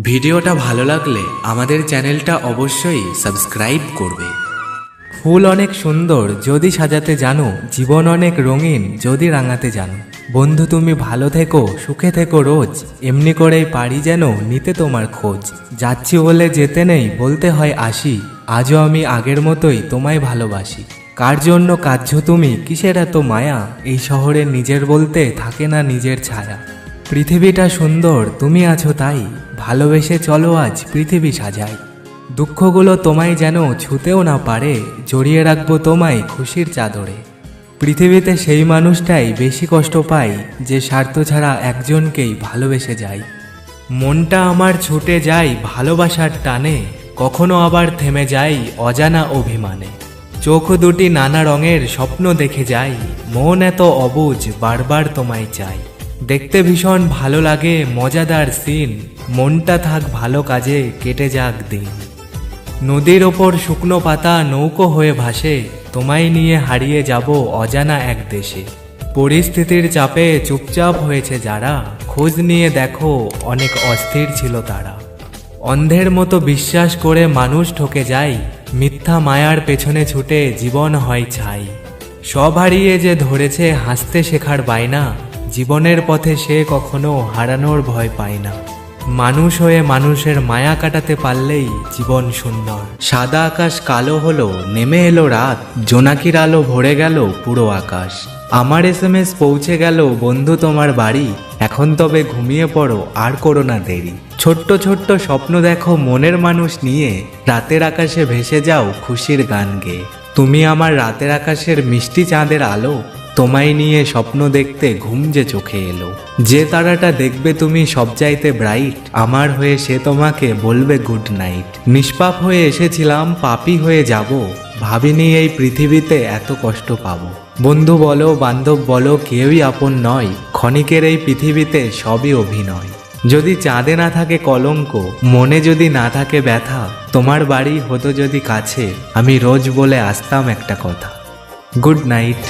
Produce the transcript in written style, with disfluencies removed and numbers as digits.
ভিডিওটা ভালো লাগলে আমাদের চ্যানেলটা অবশ্যই সাবস্ক্রাইব করবে। ফুল অনেক সুন্দর যদি সাজাতে জানো, জীবন অনেক রঙিন যদি রাঙাতে জানো। বন্ধু তুমি ভালো থেকো, সুখে থেকো রোজ, এমনি করেই পারি যেন নিতে তোমার খোঁজ। যাচ্ছি বলে যেতে নেই, বলতে হয় আসি, আজও আমি আগের মতোই তোমায় ভালোবাসি। কার জন্য কাঁদছো তুমি, কিসের এত মায়া, এই শহরে নিজের বলতে থাকে না নিজের ছায়া। পৃথিবীটা সুন্দর তুমি আছো তাই, ভালোবেসে চলো আজ পৃথিবী সাজাই। দুঃখগুলো তোমায় যেন ছুঁতেও না পারে, জড়িয়ে রাখবো তোমায় খুশির চাদরে। পৃথিবীতে সেই মানুষটাই বেশি কষ্ট পায় যে স্বার্থ ছাড়া একজনকেই ভালোবেসে যায়। মনটা আমার ছুটে যায় ভালোবাসার টানে, কখনো আবার থেমে যায় অজানা অভিমানে। চোখ দুটি নানা রঙের স্বপ্ন দেখে যায়, মন এত অবুঝ বারবার তোমায় চাই। দেখতে ভীষণ ভালো লাগে মজাদার সিন, মনটা থাক ভালো কাজে কেটে যাক দিন। নদীর ওপর শুকনো পাতা নৌকো হয়ে ভাসে, তোমায় নিয়ে হারিয়ে যাব অজানা এক দেশে। পরিস্থিতির চাপে চুপচাপ হয়েছে যারা, খোঁজ নিয়ে দেখো অনেক অস্থির ছিল তারা। অন্ধের মতো বিশ্বাস করে মানুষ ঠকে যায়, মিথ্যা মায়ার পেছনে ছুটে জীবন হয় ছাই। সব হারিয়ে যে ধরেছে হাসতে শেখার বায়না, জীবনের পথে সে কখনো হারানোর ভয় পায় না। মানুষ হয়ে মানুষের মায়া কাটাতে পারলেই জীবন সুন্দর। সাদা আকাশ কালো হলো, নেমে এলো রাত, জোনাকির আলো ভরে গেল পুরো আকাশ। আমার SMS পৌঁছে গেল বন্ধু তোমার বাড়ি, এখন তবে ঘুমিয়ে পড়ো আর করো না দেরি। ছোট্ট ছোট্ট স্বপ্ন দেখো মনের মানুষ নিয়ে, রাতের আকাশে ভেসে যাও খুশির গান গেয়ে। তুমি আমার রাতের আকাশের মিষ্টি চাঁদের আলো, তোমায় নিয়ে স্বপ্ন দেখতে ঘুম যে চোখে এলো। যে তারাটা দেখবে তুমি সবচাইতে ব্রাইট, আমার হয়ে সে তোমাকে বলবে গুড নাইট। নিষ্পাপ হয়ে এসেছিলাম, পাপী হয়ে যাব, ভাবিনি এই পৃথিবীতে এত কষ্ট পাবো। বন্ধু বলো বান্ধব বলো কেউই আপন নয়, ক্ষণিকের এই পৃথিবীতে সবই অভিনয়। যদি চাঁদে না থাকে কলঙ্ক, মনে যদি না থাকে ব্যথা, তোমার বাড়ি হতো যদি কাছে, আমি রোজ বলে আসতাম একটা কথা, গুড নাইট।